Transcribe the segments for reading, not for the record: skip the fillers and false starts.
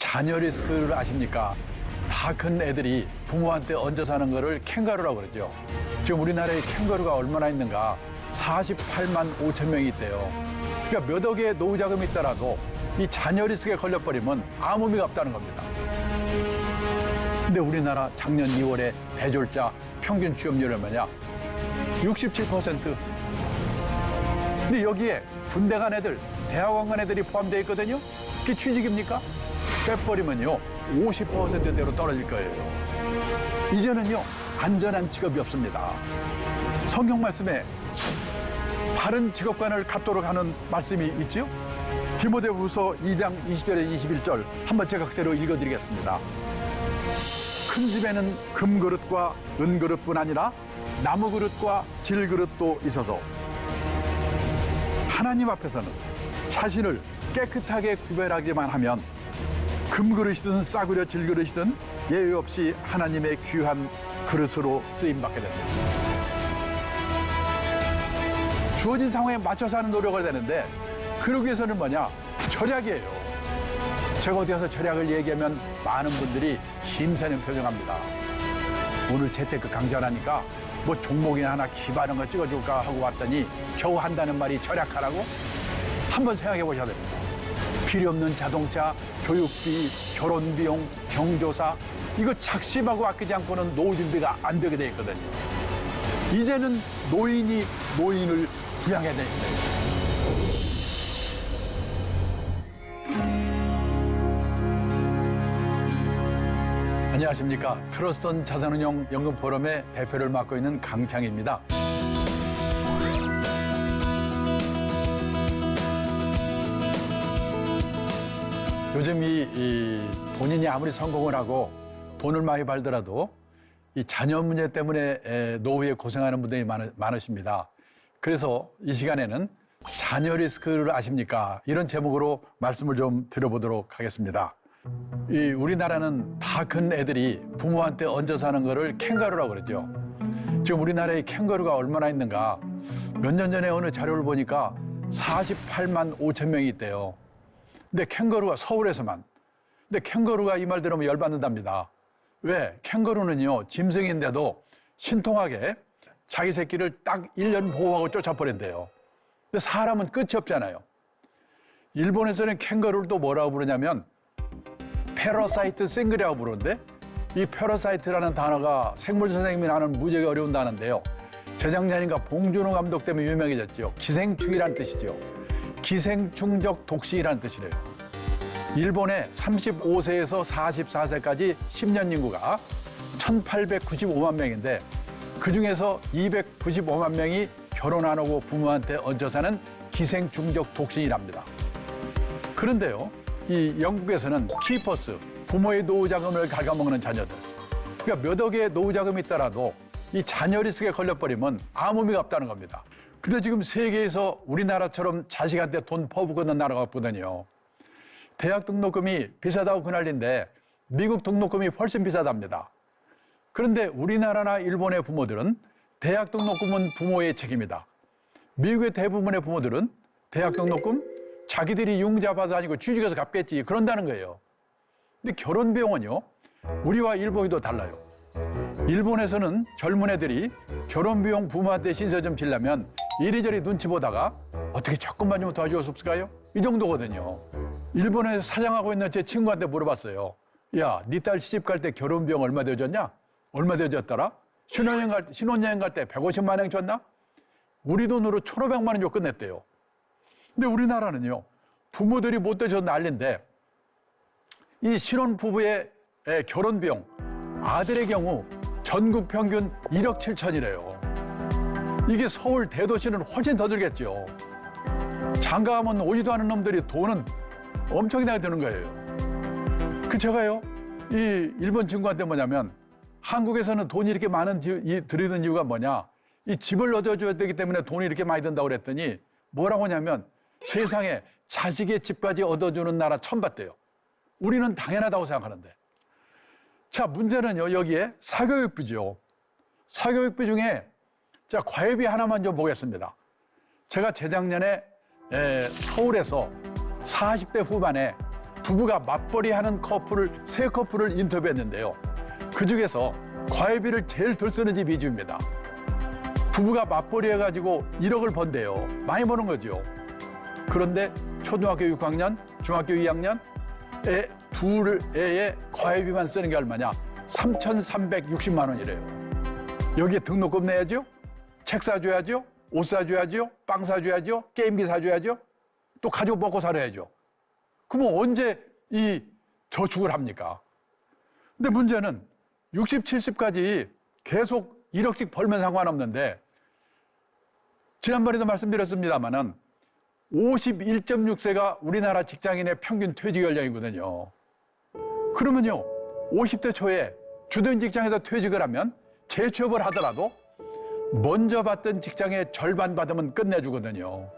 자녀 리스크를 아십니까? 다 큰 애들이 부모한테 얹어 사는 거를 캥거루라고 그러죠. 지금 우리나라에 캥거루가 얼마나 있는가? 48만 5천 명이 있대요. 그러니까 몇 억의 노후 자금이 있더라도 이 자녀 리스크에 걸려버리면 아무 의미가 없다는 겁니다. 근데 우리나라 작년 2월에 대졸자 평균 취업률이 얼마냐? 67%. 근데 여기에 군대 간 애들, 대학원 간 애들이 포함되어 있거든요. 그게 취직입니까? 빼버리면요, 50%대로 떨어질 거예요. 이제는요, 안전한 직업이 없습니다. 성경 말씀에 바른 직업관을 갖도록 하는 말씀이 있지요? 디모데후서 2장 20절에 21절 한번 제가 그대로 읽어드리겠습니다. 큰 집에는 금그릇과 은그릇뿐 아니라 나무그릇과 질그릇도 있어서 하나님 앞에서는 자신을 깨끗하게 구별하기만 하면 금그릇이든 싸구려 질그릇이든 예외 없이 하나님의 귀한 그릇으로 쓰임받게 됩니다. 주어진 상황에 맞춰서 하는 노력을 되는데 그러기 위해서는 뭐냐? 절약이에요. 제가 어디 가서 절약을 얘기하면 많은 분들이 힘세는 표정합니다. 오늘 재테크 강좌하니까 뭐 종목이나 하나 기반한 거 찍어줄까 하고 왔더니 겨우 한다는 말이 절약하라고? 한번 생각해 보셔야 됩니다. 필요 없는 자동차, 교육비, 결혼비용, 경조사 이거 작심하고 아끼지 않고는 노후 준비가 안 되게 돼 있거든요. 이제는 노인이 노인을 부양해야 되는 시대입니다. 안녕하십니까. 트러스트 자산운용 연금 포럼의 대표를 맡고 있는 강창입니다. 요즘 이 본인이 아무리 성공을 하고 돈을 많이 벌더라도 이 자녀 문제 때문에 노후에 고생하는 분들이 많으십니다. 그래서 이 시간에는 자녀 리스크를 아십니까? 이런 제목으로 말씀을 좀 드려보도록 하겠습니다. 우리나라는 다 큰 애들이 부모한테 얹어 사는 거를 캥거루라고 그러죠. 지금 우리나라에 캥거루가 얼마나 있는가? 몇 년 전에 어느 자료를 보니까 48만 5천 명이 있대요. 근데 캥거루가 서울에서만. 근데 캥거루가 이 말 들으면 열받는답니다. 왜? 캥거루는요, 짐승인데도 신통하게 자기 새끼를 딱 1년 보호하고 쫓아버린대요. 근데 사람은 끝이 없잖아요. 일본에서는 캥거루를 또 뭐라고 부르냐면 패러사이트 싱글이라고 부르는데 이 패러사이트라는 단어가 생물 선생님이 하는 무지하게 어려운 단어인데요. 재작년인가 봉준호 감독 때문에 유명해졌죠. 기생충이라는 뜻이죠. 기생충적 독신이라는 뜻이래요. 일본의 35세에서 44세까지 10년 인구가 1895만 명인데 그중에서 295만 명이 결혼 안 하고 부모한테 얹어 사는 기생충적 독신이랍니다. 그런데요, 이 영국에서는 키퍼스, 부모의 노후 자금을 갉아먹는 자녀들. 그러니까 몇 억의 노후 자금이 있더라도 이 자녀 리스크에 걸려버리면 아무 의미가 없다는 겁니다. 근데 지금 세계에서 우리나라처럼 자식한테 돈 퍼붓고 있는 나라가 없거든요. 대학 등록금이 비싸다고 그 난리인데 미국 등록금이 훨씬 비싸답니다. 그런데 우리나라나 일본의 부모들은 대학 등록금은 부모의 책임이다. 미국의 대부분의 부모들은 대학 등록금 자기들이 융자받아 아니고 취직해서 갚겠지 그런다는 거예요. 근데 결혼 비용은요, 우리와 일본이 더 달라요. 일본에서는 젊은 애들이 결혼 비용 부모한테 신세 좀 지려면 이리저리 눈치 보다가 어떻게 조금만 좀 도와줄 수 없을까요? 이 정도거든요. 일본에 사장하고 있는 제 친구한테 물어봤어요. 야, 네 딸 시집 갈 때 결혼 비용 얼마 되어줬냐? 얼마 되어줬더라? 신혼여행 갈 때 150만 원 줬나? 우리 돈으로 1,500만 원 줘 끝냈대요. 근데 우리나라는요, 부모들이 못 대줘서 난리인데 이 신혼부부의 결혼 비용, 아들의 경우 전국 평균 1억 7천이래요. 이게 서울 대도시는 훨씬 더 들겠죠. 장가가면 오지도 않은 놈들이 돈은 엄청나게 드는 거예요. 제가요, 이 일본 친구한테 뭐냐면 한국에서는 돈이 이렇게 많은 들이는 이유가 뭐냐? 이 집을 얻어줘야 되기 때문에 돈이 이렇게 많이 든다고 그랬더니 뭐라고 하냐면 세상에 자식의 집까지 얻어주는 나라 처음 봤대요. 우리는 당연하다고 생각하는데. 자, 문제는요, 여기에 사교육비죠. 사교육비 중에 자, 과외비 하나만 좀 보겠습니다. 제가 재작년에 서울에서 40대 후반에 부부가 맞벌이하는 커플을 3커플을 인터뷰했는데요. 그중에서 과외비를 제일 덜 쓰는 집이 이 집입니다. 부부가 맞벌이 해가지고 1억을 번대요. 많이 버는 거죠. 그런데 초등학교 6학년, 중학교 2학년 둘 애의 과외비만 쓰는 게 얼마냐? 3,360만 원이래요. 여기에 등록금 내야죠? 책 사줘야죠? 옷 사줘야죠? 빵 사줘야죠? 게임기 사줘야죠? 또 가족 먹고 살아야죠. 그러면 언제 이 저축을 합니까? 근데 문제는 60, 70까지 계속 1억씩 벌면 상관없는데 지난번에도 말씀드렸습니다마는 51.6세가 우리나라 직장인의 평균 퇴직 연령이거든요. 그러면요, 50대 초에 주된 직장에서 퇴직을 하면 재취업을 하더라도 먼저 받던 직장의 절반 받으면 끝내주거든요.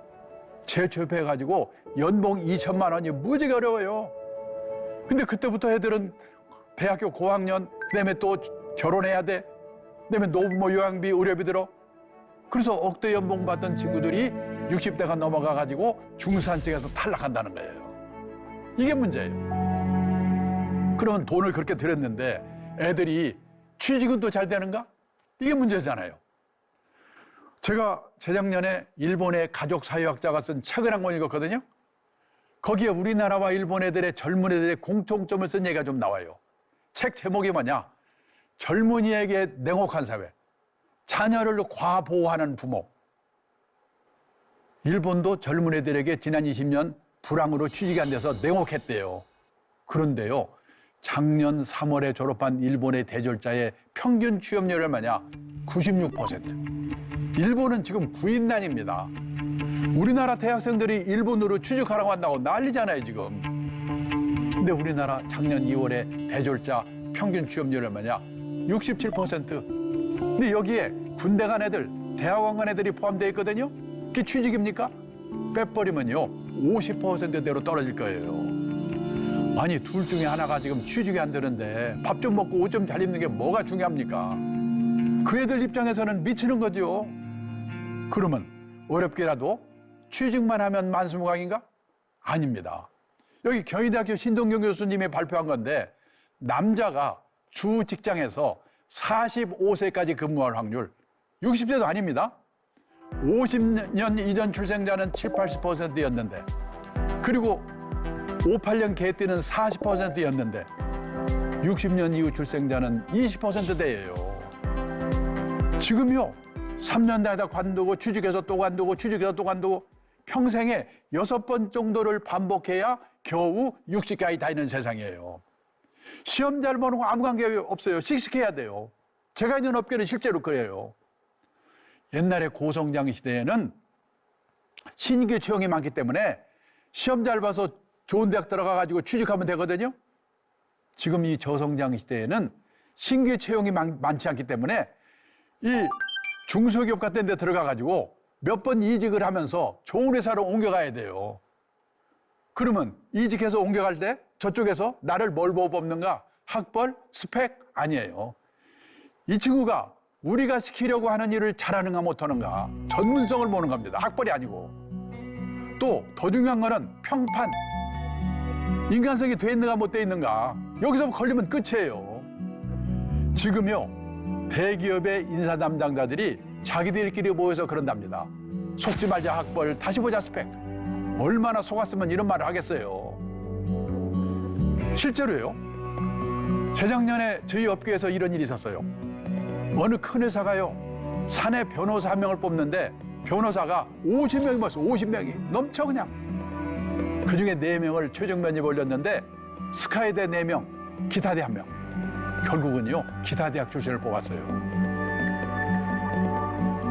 재취업해가지고 연봉 2천만 원이 무지가 어려워요. 근데 그때부터 애들은 대학교 고학년, 그다음에 또 결혼해야 돼. 그다음에 노부모 요양비, 의료비 들어. 그래서 억대 연봉 받던 친구들이 60대가 넘어가가지고 중산층에서 탈락한다는 거예요. 이게 문제예요. 그러면 돈을 그렇게 들였는데 애들이 취직은 또 잘 되는가? 이게 문제잖아요. 제가 재작년에 일본의 가족 사회학자가 쓴 책을 한 권 읽었거든요. 거기에 우리나라와 일본 애들의 젊은 애들의 공통점을 쓴 얘기가 좀 나와요. 책 제목이 뭐냐? 젊은이에게 냉혹한 사회, 자녀를 과보호하는 부모. 일본도 젊은 애들에게 지난 20년 불황으로 취직이 안 돼서 냉혹했대요. 그런데요, 작년 3월에 졸업한 일본의 대졸자의 평균 취업률이 얼마냐? 96%. 일본은 지금 부인난입니다. 우리나라 대학생들이 일본으로 취직하라고 한다고 난리잖아요, 지금. 근데 우리나라 작년 2월에 대졸자 평균 취업률이 얼마냐? 67%. 근데 여기에 군대 간 애들, 대학원 간 애들이 포함되어 있거든요. 그게 취직입니까? 빼버리면요, 50%대로 떨어질 거예요. 아니, 둘 중에 하나가 지금 취직이 안 되는데 밥 좀 먹고 옷 좀 잘 입는 게 뭐가 중요합니까? 그 애들 입장에서는 미치는 거죠. 그러면 어렵게라도 취직만 하면 만수무강인가? 아닙니다. 여기 경희대학교 신동경 교수님이 발표한 건데 남자가 주 직장에서 45세까지 근무할 확률 60세도 아닙니다. 50년 이전 출생자는 7, 80%였는데 그리고 58년 개띠는 40%였는데 60년 이후 출생자는 20%대예요. 지금요, 3년 다니다 관두고 취직해서 또 관두고 취직해서 또 관두고 평생에 6번 정도를 반복해야 겨우 60까지 다니는 세상이에요. 시험 잘 보는 거 아무 관계 없어요. 씩씩해야 돼요. 제가 있는 업계는 실제로 그래요. 옛날에 고성장 시대에는 신규 채용이 많기 때문에 시험 잘 봐서 좋은 대학 들어가가지고 취직하면 되거든요. 지금 이 저성장 시대에는 신규 채용이 많지 않기 때문에 이 중소기업 같은 데 들어가가지고 몇 번 이직을 하면서 좋은 회사로 옮겨가야 돼요. 그러면 이직해서 옮겨갈 때 저쪽에서 나를 뭘 보고 뽑는가? 학벌? 스펙? 아니에요. 이 친구가 우리가 시키려고 하는 일을 잘하는가 못하는가? 전문성을 보는 겁니다. 학벌이 아니고. 또 더 중요한 거는 평판. 인간성이 돼 있는가 못 돼 있는가? 여기서 걸리면 끝이에요. 지금요, 대기업의 인사 담당자들이 자기들끼리 모여서 그런답니다. 속지 말자 학벌, 다시 보자 스펙. 얼마나 속았으면 이런 말을 하겠어요. 실제로요, 재작년에 저희 업계에서 이런 일이 있었어요. 어느 큰 회사가요, 사내 변호사 1명을 뽑는데 변호사가 50명이 모였어요. 50명이 넘쳐 그냥. 그중에 4명을 최종 면접에 올렸는데 스카이대 4명, 기타대 1명. 결국은요, 기타대학 출신을 뽑았어요.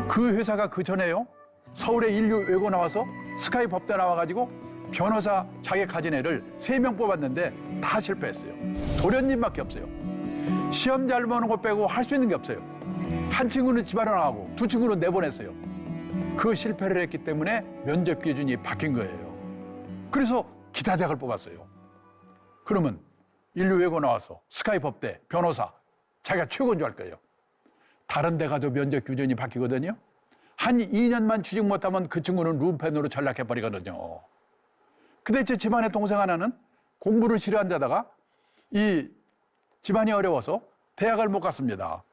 그 회사가 그 전에요, 서울에 인류 외고 나와서 스카이 법대 나와가지고 변호사 자격 가진 애를 3명 뽑았는데 다 실패했어요. 도련님밖에 없어요. 시험 잘 보는 거 빼고 할 수 있는 게 없어요. 한 친구는 집안에 나가고 두 친구는 내보냈어요. 그 실패를 했기 때문에 면접 기준이 바뀐 거예요. 그래서 기타대학을 뽑았어요. 그러면 인류 외고 나와서 스카이 법대, 변호사, 자기가 최고인 줄 알 거예요. 다른 데 가도 면접 기준이 바뀌거든요. 한 2년만 취직 못하면 그 친구는 룸펜으로 전락해버리거든요. 근데 제 집안의 동생 하나는 공부를 싫어한 데다가 이 집안이 어려워서 대학을 못 갔습니다.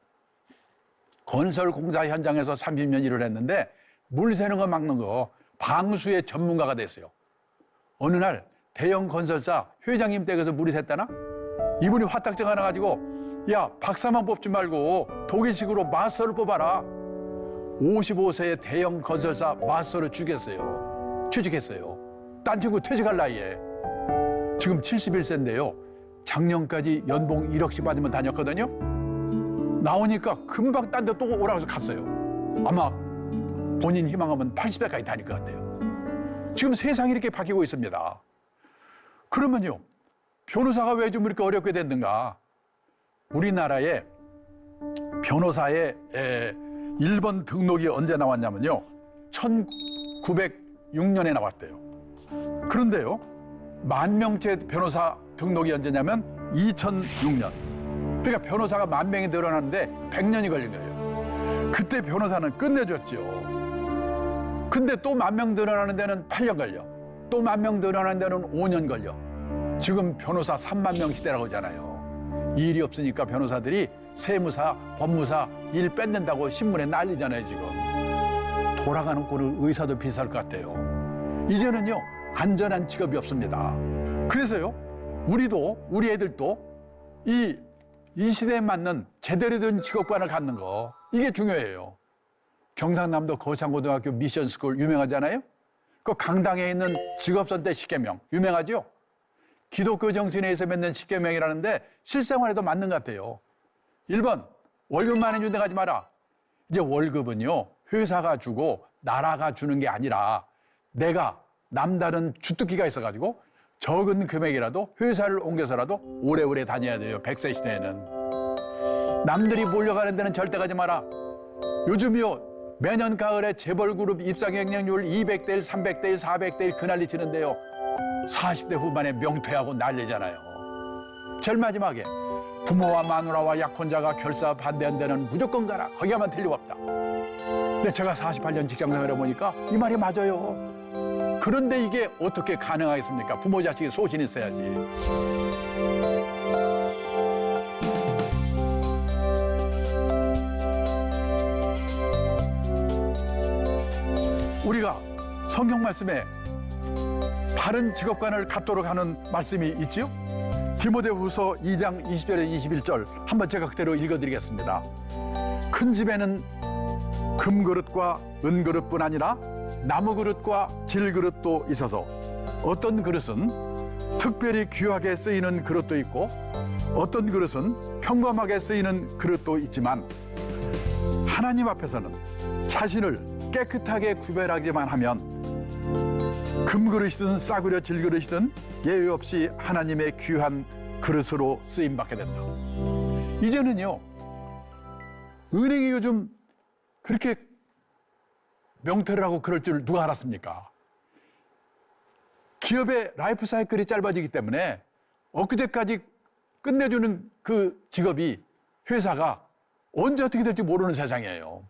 건설 공사 현장에서 30년 일을 했는데 물 새는 거 막는 거 방수의 전문가가 됐어요. 어느 날 대형 건설사 회장님 댁에서 물이 샜다나? 이분이 화딱지가 나가지고 야, 박사만 뽑지 말고 독일식으로 마스터를 뽑아라. 55세의 대형 건설사 마스터를 취직했어요. 딴 친구 퇴직할 나이에. 지금 71세인데요. 작년까지 연봉 1억씩 받으면 다녔거든요. 나오니까 금방 딴 데 또 오라고 해서 갔어요. 아마 본인 희망하면 80세까지 다닐 것 같아요. 지금 세상이 이렇게 바뀌고 있습니다. 그러면요, 변호사가 왜 좀 이렇게 어렵게 됐는가? 우리나라에 변호사의 1번 등록이 언제 나왔냐면요, 1906년에 나왔대요. 그런데요, 만명째 변호사 등록이 언제냐면 2006년. 그러니까 변호사가 10,000명이 늘어났는데 100년이 걸린 거예요. 그때 변호사는 끝내줬죠. 근데 또 10,000명 늘어나는 데는 8년 걸려. 또 10,000명 늘어나는 데는 5년 걸려. 지금 변호사 30,000명 시대라고 하잖아요. 일이 없으니까 변호사들이 세무사, 법무사 일 뺏는다고 신문에 난리잖아요, 지금. 돌아가는 꼴은 의사도 비쌀 것 같아요. 이제는요, 안전한 직업이 없습니다. 그래서요, 우리 애들도 이 시대에 맞는 제대로 된 직업관을 갖는 거, 이게 중요해요. 경상남도 거창고등학교 미션스쿨 유명하잖아요? 그 강당에 있는 직업선택 10계명 유명하죠? 기독교 정신에서 맺는 10계명이라는데 실생활에도 맞는 것 같아요. 1번, 월급 많이 준데 가지 마라. 이제 월급은요, 회사가 주고 나라가 주는 게 아니라 내가 남다른 주특기가 있어가지고 적은 금액이라도 회사를 옮겨서라도 오래오래 다녀야 돼요. 100세 시대에는. 남들이 몰려가는 데는 절대 가지 마라. 요즘요, 매년 가을에 재벌그룹 입사경쟁률 200대 1, 300대 1, 400대 1 그난리 치는데요. 40대 후반에 명퇴하고 난리잖아요. 제일 마지막에 부모와 마누라와 약혼자가 결사 반대한 데는 무조건 가라. 거기야만 틀림없다. 근데 제가 48년 직장생활을 해보니까 이 말이 맞아요. 그런데 이게 어떻게 가능하겠습니까? 부모 자식이 소신이 있어야지. 우리가 성경 말씀에 바른 직업관을 갖도록 하는 말씀이 있지요? 디모데후서 2장 20절에 21절 한번 제가 그대로 읽어드리겠습니다. 큰 집에는 금그릇과 은그릇뿐 아니라 나무그릇과 질그릇도 있어서 어떤 그릇은 특별히 귀하게 쓰이는 그릇도 있고 어떤 그릇은 평범하게 쓰이는 그릇도 있지만 하나님 앞에서는 자신을 깨끗하게 구별하기만 하면 금그릇이든 싸구려 질그릇이든 예외 없이 하나님의 귀한 그릇으로 쓰임받게 된다. 이제는요, 은행이 요즘 그렇게 명퇴를 하고 그럴 줄 누가 알았습니까? 기업의 라이프 사이클이 짧아지기 때문에 엊그제까지 끝내주는 그 직업이 회사가 언제 어떻게 될지 모르는 세상이에요.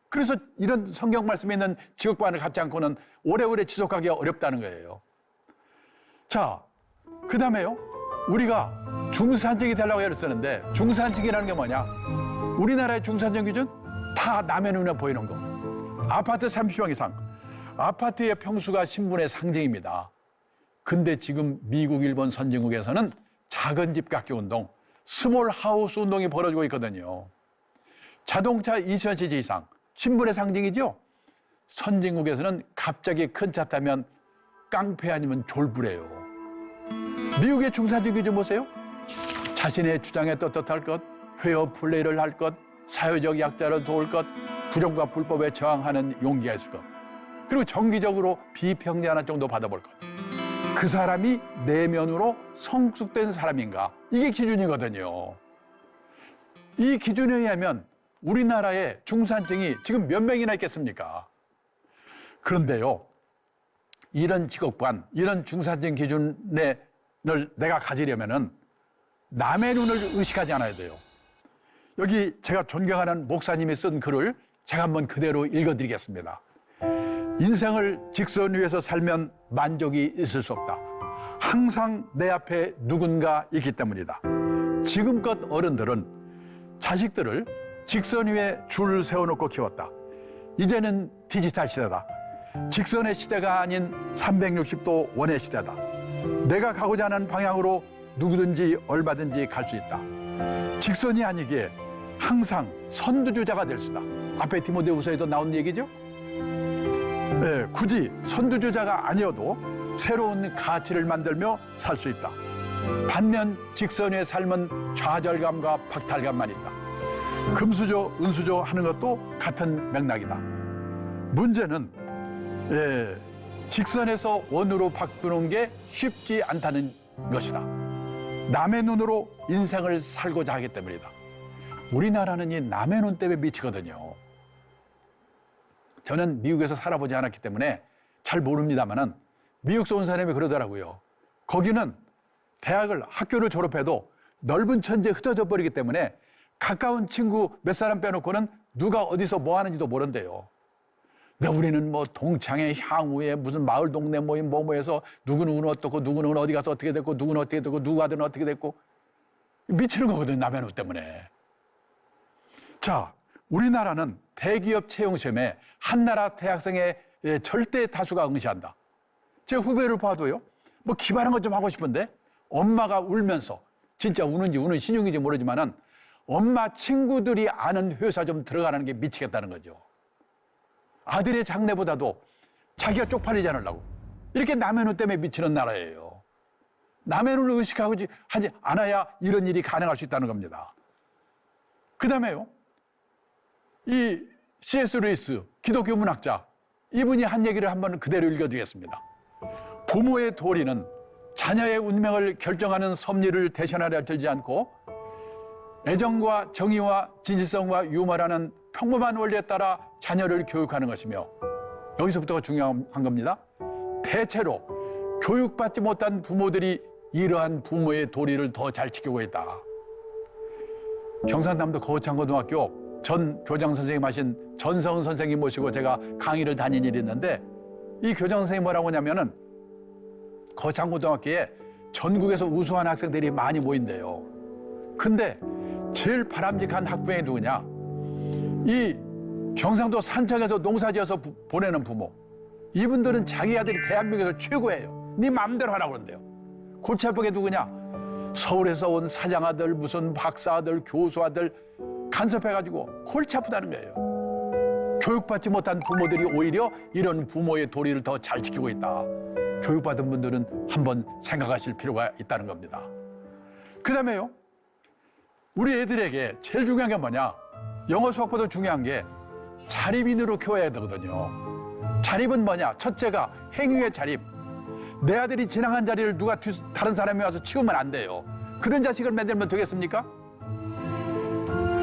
그래서 이런 성경 말씀에 있는 직업관을 갖지 않고는 오래오래 지속하기가 어렵다는 거예요. 자, 그 다음에요, 우리가 중산층이 되려고 애를 쓰는데 중산층이라는 게 뭐냐? 우리나라의 중산층 기준 다 남의 눈에 보이는 거. 아파트 30평 이상. 아파트의 평수가 신분의 상징입니다. 근데 지금 미국, 일본 선진국에서는 작은 집 갖기 운동, 스몰 하우스 운동이 벌어지고 있거든요. 자동차 2000cc 이상. 신분의 상징이죠? 선진국에서는 갑자기 큰 차 타면 깡패 아니면 졸부래요. 미국의 중산층 기준 보세요. 자신의 주장에 떳떳할 것, 페어 플레이를 할 것, 사회적 약자를 도울 것, 부정과 불법에 저항하는 용기가 있을 것, 그리고 정기적으로 비평등한 정도 받아볼 것. 그 사람이 내면으로 성숙된 사람인가? 이게 기준이거든요. 이 기준에 의하면 우리나라의 중산층이 지금 몇 명이나 있겠습니까? 그런데요, 이런 직업관, 이런 중산층 기준을 내가 가지려면은 남의 눈을 의식하지 않아야 돼요. 여기 제가 존경하는 목사님이 쓴 글을 제가 한번 그대로 읽어드리겠습니다. 인생을 직선 위에서 살면 만족이 있을 수 없다. 항상 내 앞에 누군가 있기 때문이다. 지금껏 어른들은 자식들을 직선 위에 줄 세워놓고 키웠다. 이제는 디지털 시대다. 직선의 시대가 아닌 360도 원의 시대다. 내가 가고자 하는 방향으로 누구든지 얼마든지 갈 수 있다. 직선이 아니기에 항상 선두주자가 될 수다. 앞에 디모데후서에도 나온 얘기죠. 네, 굳이 선두주자가 아니어도 새로운 가치를 만들며 살 수 있다. 반면 직선의 삶은 좌절감과 박탈감만 있다. 금수저, 은수저 하는 것도 같은 맥락이다. 문제는 직선에서 원으로 바꾸는 게 쉽지 않다는 것이다. 남의 눈으로 인생을 살고자 하기 때문이다. 우리나라는 이 남의 눈 때문에 미치거든요. 저는 미국에서 살아보지 않았기 때문에 잘 모릅니다만은 미국에서 온 사람이 그러더라고요. 거기는 학교를 졸업해도 넓은 천지에 흩어져 버리기 때문에 가까운 친구 몇 사람 빼놓고는 누가 어디서 뭐 하는지도 모른대요. 근데 우리는 뭐 동창회, 향후에 무슨 마을 동네 모임 뭐해서 누구는 어떻고 누구는 어디 가서 어떻게 됐고 누구는 어떻게 됐고 누구 아들은 어떻게 됐고 미치는 거거든요. 남의 눈 때문에. 자, 우리나라는 대기업 채용시험에 한나라 대학생의 절대 다수가 응시한다. 제 후배를 봐도요. 뭐 기발한 것 좀 하고 싶은데 엄마가 울면서 진짜 우는지 우는 신용인지 모르지만은 엄마 친구들이 아는 회사 좀 들어가는 게 미치겠다는 거죠. 아들의 장래보다도 자기가 쪽팔리지 않으려고 이렇게 남의 눈 때문에 미치는 나라예요. 남의 눈을 의식하고 하지 않아야 이런 일이 가능할 수 있다는 겁니다. 그 다음에요. 이 C.S. 루이스 기독교 문학자 이분이 한 얘기를 한번 그대로 읽어드리겠습니다. 부모의 도리는 자녀의 운명을 결정하는 섭리를 대신하려 들지 않고 애정과 정의와 진실성과 유머라는 평범한 원리에 따라 자녀를 교육하는 것이며 여기서부터가 중요한 겁니다. 대체로 교육받지 못한 부모들이 이러한 부모의 도리를 더 잘 지키고 있다. 경상남도 거창고등학교 전 교장 선생님 하신 전성은 선생님 모시고 제가 강의를 다닌 일이 있는데 이 교장 선생님이 뭐라고 하냐면은 거창고등학교에 전국에서 우수한 학생들이 많이 모인대요. 근데 제일 바람직한 학부형이 누구냐? 이 경상도 산청에서 농사지어서 보내는 부모. 이분들은 자기 아들이 대한민국에서 최고예요. 네 마음대로 하라고 그런대요. 골치 아프게 누구냐? 서울에서 온 사장아들, 무슨 박사아들, 교수아들 간섭해가지고 골치 아프다는 거예요. 교육받지 못한 부모들이 오히려 이런 부모의 도리를 더 잘 지키고 있다. 교육받은 분들은 한번 생각하실 필요가 있다는 겁니다. 그 다음에요. 우리 애들에게 제일 중요한 게 뭐냐? 영어 수학보다 중요한 게 자립인으로 키워야 되거든요. 자립은 뭐냐? 첫째가 행위의 자립. 내 아들이 지나간 자리를 누가 다른 사람이 와서 치우면 안 돼요. 그런 자식을 만들면 되겠습니까?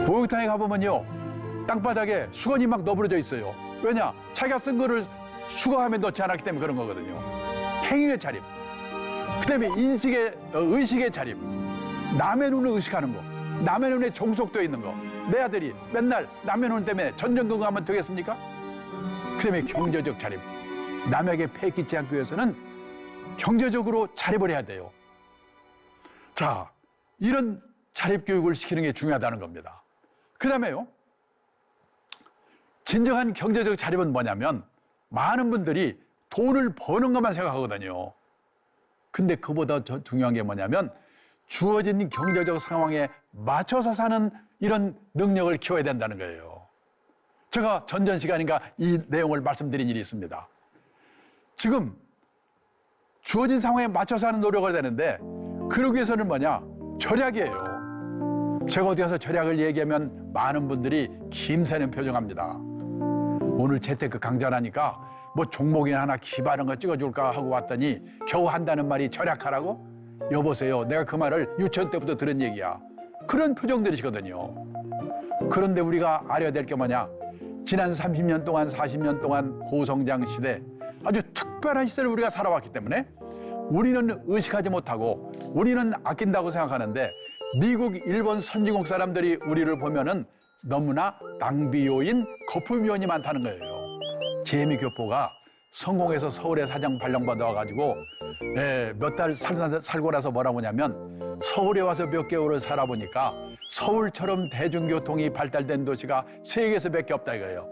목욕탕에 가보면요. 땅바닥에 수건이 막 너부러져 있어요. 왜냐? 자기가 쓴 거를 수거하면 넣지 않았기 때문에 그런 거거든요. 행위의 자립. 그 다음에 의식의 자립. 남의 눈을 의식하는 거. 남의 눈에 종속되어 있는 거. 내 아들이 맨날 남의 눈 때문에 전전긍긍하면 되겠습니까? 그 다음에 경제적 자립. 남에게 폐 끼치지 않기 위해서는 경제적으로 자립을 해야 돼요. 자, 이런 자립교육을 시키는 게 중요하다는 겁니다. 그 다음에요. 진정한 경제적 자립은 뭐냐면 많은 분들이 돈을 버는 것만 생각하거든요. 근데 그보다 더 중요한 게 뭐냐면 주어진 경제적 상황에 맞춰서 사는 이런 능력을 키워야 된다는 거예요. 제가 전전 시간인가 이 내용을 말씀드린 일이 있습니다. 지금 주어진 상황에 맞춰서 하는 노력을 해야 되는데 그러기 위해서는 뭐냐? 절약이에요. 제가 어디 가서 절약을 얘기하면 많은 분들이 김새는 표정합니다. 오늘 재테크 강좌라니까 뭐 종목이나 하나 기발한 거 찍어줄까 하고 왔더니 겨우 한다는 말이 절약하라고? 여보세요. 내가 그 말을 유치원 때부터 들은 얘기야. 그런 표정들이시거든요. 그런데 우리가 알아야 될 게 뭐냐? 지난 30년 동안 40년 동안 고성장 시대 아주 특별한 시대를 우리가 살아왔기 때문에 우리는 의식하지 못하고 우리는 아낀다고 생각하는데 미국, 일본 선진국 사람들이 우리를 보면은 너무나 낭비 요인, 거품 요인이 많다는 거예요. 재미교포가 성공해서 서울에 사장 발령받아 와가지고 몇 달 살고 나서 뭐라고 하냐면 서울에 와서 몇 개월을 살아보니까 서울처럼 대중교통이 발달된 도시가 세계에서 몇 개 없다 이거예요.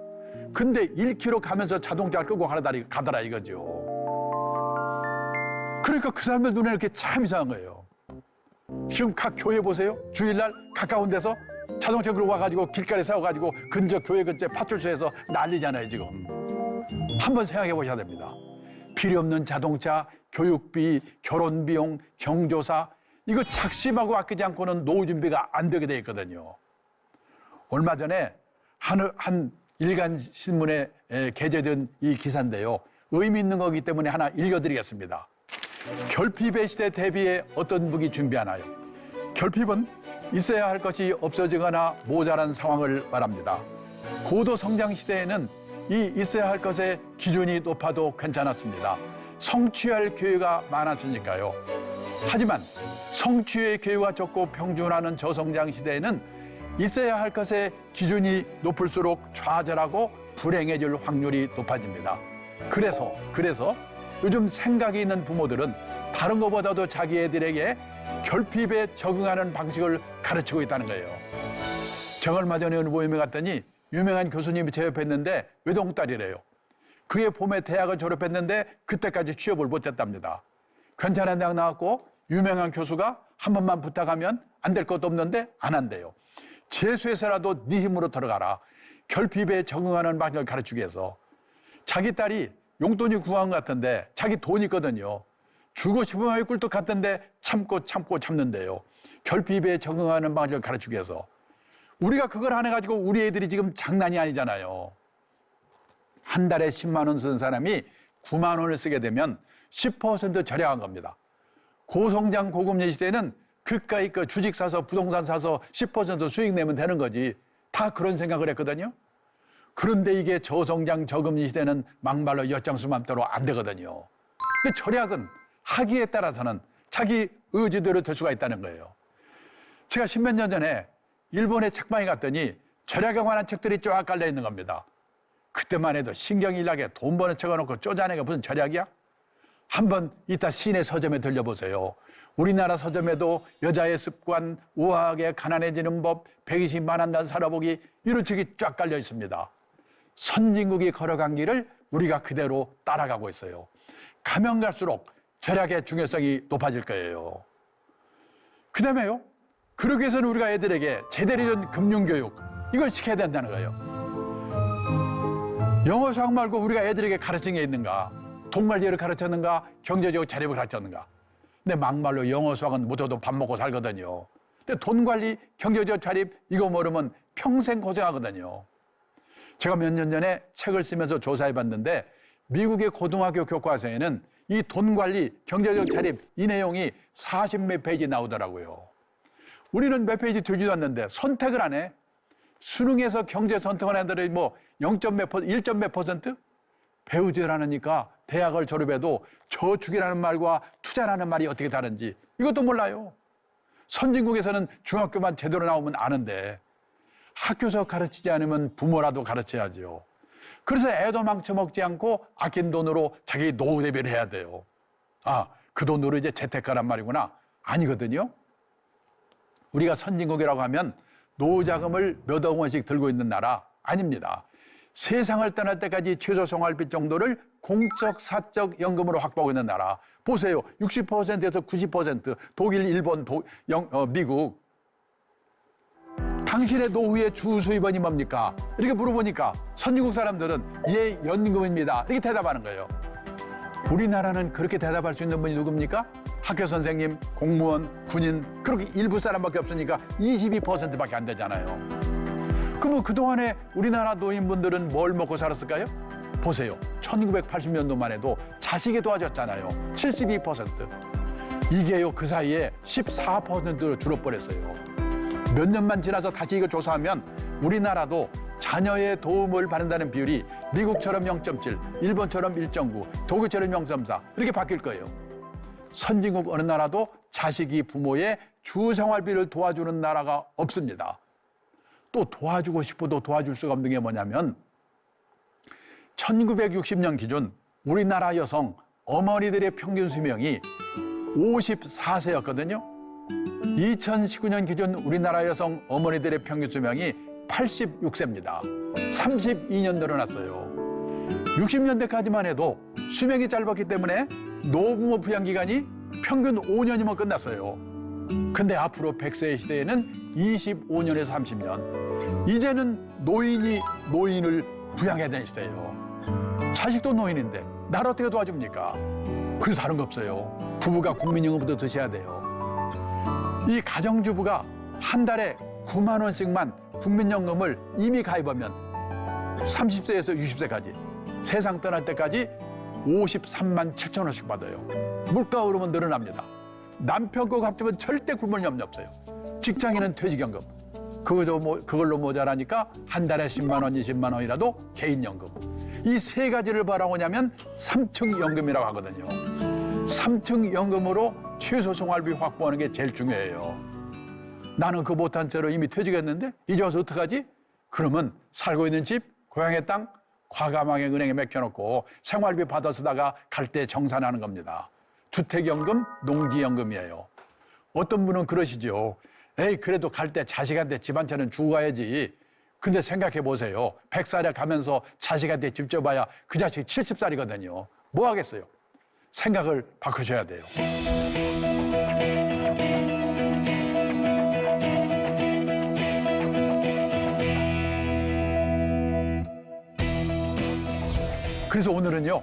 근데 1km 가면서 자동차를 끌고 가더라 이거죠. 그러니까 그 사람들 눈에 이렇게 참 이상한 거예요. 지금 각 교회 보세요. 주일날 가까운 데서 자동차 끌고 와가지고 길가에 세워가지고 근처 교회 근처에 파출소에서 난리잖아요 지금. 한번 생각해 보셔야 됩니다. 필요 없는 자동차, 교육비, 결혼비용, 경조사 이거 작심하고 아끼지 않고는 노후 준비가 안 되게 돼 있거든요. 얼마 전에 한 일간 신문에 게재된 이 기사인데요. 의미 있는 거기 때문에 하나 읽어드리겠습니다. 결핍의 시대 대비해 어떤 무기 준비하나요? 결핍은 있어야 할 것이 없어지거나 모자란 상황을 말합니다. 고도 성장 시대에는 이 있어야 할 것의 기준이 높아도 괜찮았습니다. 성취할 기회가 많았으니까요. 하지만 성취의 기회가 적고 평준화하는 저성장 시대에는 있어야 할 것의 기준이 높을수록 좌절하고 불행해질 확률이 높아집니다. 그래서 요즘 생각이 있는 부모들은 다른 것보다도 자기 애들에게 결핍에 적응하는 방식을 가르치고 있다는 거예요. 제가 얼마 전에 어느 모임에 갔더니 유명한 교수님이 제 옆에 있는데 외동딸이래요. 그게 봄에 대학을 졸업했는데 그때까지 취업을 못했답니다. 괜찮은 대학 나왔고 유명한 교수가 한 번만 부탁하면 안 될 것도 없는데 안 한대요. 재수해서라도 네 힘으로 들어가라. 결핍에 적응하는 방식을 가르치기 위해서. 자기 딸이 용돈이 구한 것 같은데 자기 돈 있거든요. 주고 싶으면 꿀떡 같던데 참고 참는데요. 결핍에 적응하는 방식을 가르치기 위해서. 우리가 그걸 안 해가지고 우리 애들이 지금 장난이 아니잖아요. 한 달에 10만 원 쓰는 사람이 9만 원을 쓰게 되면 10% 절약한 겁니다. 고성장 고금리 시대에는 그까이 그 주식 사서 부동산 사서 10% 수익 내면 되는 거지. 다 그런 생각을 했거든요. 그런데 이게 저성장 저금리 시대는 막말로 엿장수 맘대로 안 되거든요. 근데 절약은 하기에 따라서는 자기 의지대로 될 수가 있다는 거예요. 제가 10몇 년 전에 일본에 책방에 갔더니 절약에 관한 책들이 쫙 깔려 있는 겁니다. 그때만 해도 신경이 나게 돈 버는 책 놓고 쪼잔하게 무슨 절약이야? 한번 이따 시내 서점에 들려보세요. 우리나라 서점에도 여자의 습관, 우아하게 가난해지는 법, 120만 한 달 살아보기 이런 책이 쫙 깔려 있습니다. 선진국이 걸어간 길을 우리가 그대로 따라가고 있어요. 가면 갈수록 절약의 중요성이 높아질 거예요. 그 다음에요. 그러기 위해서는 우리가 애들에게 제대로 된 금융교육 이걸 시켜야 된다는 거예요. 영어 수학 말고 우리가 애들에게 가르친 게 있는가? 돈 관리를 가르쳤는가? 경제적 자립을 가르쳤는가? 근데 막말로 영어 수학은 못해도 밥 먹고 살거든요. 근데 돈 관리, 경제적 자립 이거 모르면 평생 고생하거든요. 제가 몇 년 전에 책을 쓰면서 조사해 봤는데 미국의 고등학교 교과서에는 이 돈 관리, 경제적 자립 이 내용이 40몇 페이지 나오더라고요. 우리는 몇 페이지 되지도 않는데 선택을 안 해. 수능에서 경제 선택하는 애들이 뭐 1점 몇 퍼센트? 배우질 않으니까 대학을 졸업해도 저축이라는 말과 투자라는 말이 어떻게 다른지 이것도 몰라요. 선진국에서는 중학교만 제대로 나오면 아는데 학교에서 가르치지 않으면 부모라도 가르쳐야죠. 그래서 애도 망쳐먹지 않고 아낀 돈으로 자기 노후 대비를 해야 돼요. 아, 그 돈으로 이제 재테크란 말이구나. 아니거든요. 우리가 선진국이라고 하면 노후 자금을 몇억 원씩 들고 있는 나라 아닙니다. 세상을 떠날 때까지 최소 생활비 정도를 공적 사적 연금으로 확보하고 있는 나라. 보세요. 60%에서 90% 독일, 일본, 미국. 당신의 노후의 주 수입원이 뭡니까? 이렇게 물어보니까 선진국 사람들은 예, 연금입니다. 이렇게 대답하는 거예요. 우리나라는 그렇게 대답할 수 있는 분이 누굽니까? 학교 선생님, 공무원, 군인 그렇게 일부 사람밖에 없으니까 22%밖에 안 되잖아요. 그러면 그동안에 우리나라 노인분들은 뭘 먹고 살았을까요? 보세요. 1980년도만 해도 자식이 도와줬잖아요. 72%. 이게요, 그 사이에 14%로 줄어버렸어요. 몇 년만 지나서 다시 이거 조사하면 우리나라도 자녀의 도움을 받는다는 비율이 미국처럼 0.7, 일본처럼 1.9, 독일처럼 0.4 이렇게 바뀔 거예요. 선진국 어느 나라도 자식이 부모의 주생활비를 도와주는 나라가 없습니다. 또 도와주고 싶어도 도와줄 수가 없는 게 뭐냐면 1960년 기준 우리나라 여성 어머니들의 평균 수명이 54세였거든요. 2019년 기준 우리나라 여성 어머니들의 평균 수명이 86세입니다. 32년 늘어났어요. 60년대까지만 해도 수명이 짧았기 때문에 노부모 부양 기간이 평균 5년이면 끝났어요. 근데 앞으로 100세의 시대에는 25년에서 30년. 이제는 노인이 노인을 부양해야 되는 시대예요. 자식도 노인인데 나를 어떻게 도와줍니까? 그래서 다른 거 없어요. 부부가 국민연금부터 드셔야 돼요. 이 가정주부가 한 달에 9만 원씩만 국민연금을 이미 가입하면 30세에서 60세까지 세상 떠날 때까지 53만 7천 원씩 받아요. 물가 오르면 늘어납니다. 남편 거 갚으면 절대 굶을 염려 없어요. 직장인은 퇴직연금. 그걸로 모자라니까 한 달에 10만 원, 20만 원이라도 개인연금. 이 세 가지를 바라보냐면 3층 연금이라고 하거든요. 3층 연금으로 최소 생활비 확보하는 게 제일 중요해요. 나는 그 못한 채로 이미 퇴직했는데 이제 와서 어떡하지? 그러면 살고 있는 집, 고향의 땅, 과감하게 은행에 맡겨놓고 생활비 받아 쓰다가 갈 때 정산하는 겁니다. 주택연금, 농지연금이에요. 어떤 분은 그러시죠. 에이, 그래도 갈 때 자식한테 집 한 채는 주고 가야지. 근데 생각해 보세요. 100살에 가면서 자식한테 집 줘봐야 그 자식 70살이거든요. 뭐 하겠어요? 생각을 바꾸셔야 돼요. 그래서 오늘은요,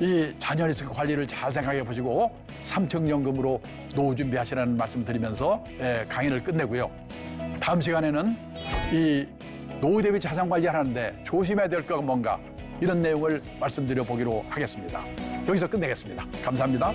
이 자녀 리스크 관리를 잘 생각해 보시고 3층 연금으로 노후 준비하시라는 말씀 드리면서 강의를 끝내고요. 다음 시간에는 이 노후 대비 자산 관리하는데 조심해야 될 거가 뭔가 이런 내용을 말씀드려 보기로 하겠습니다. 여기서 끝내겠습니다. 감사합니다.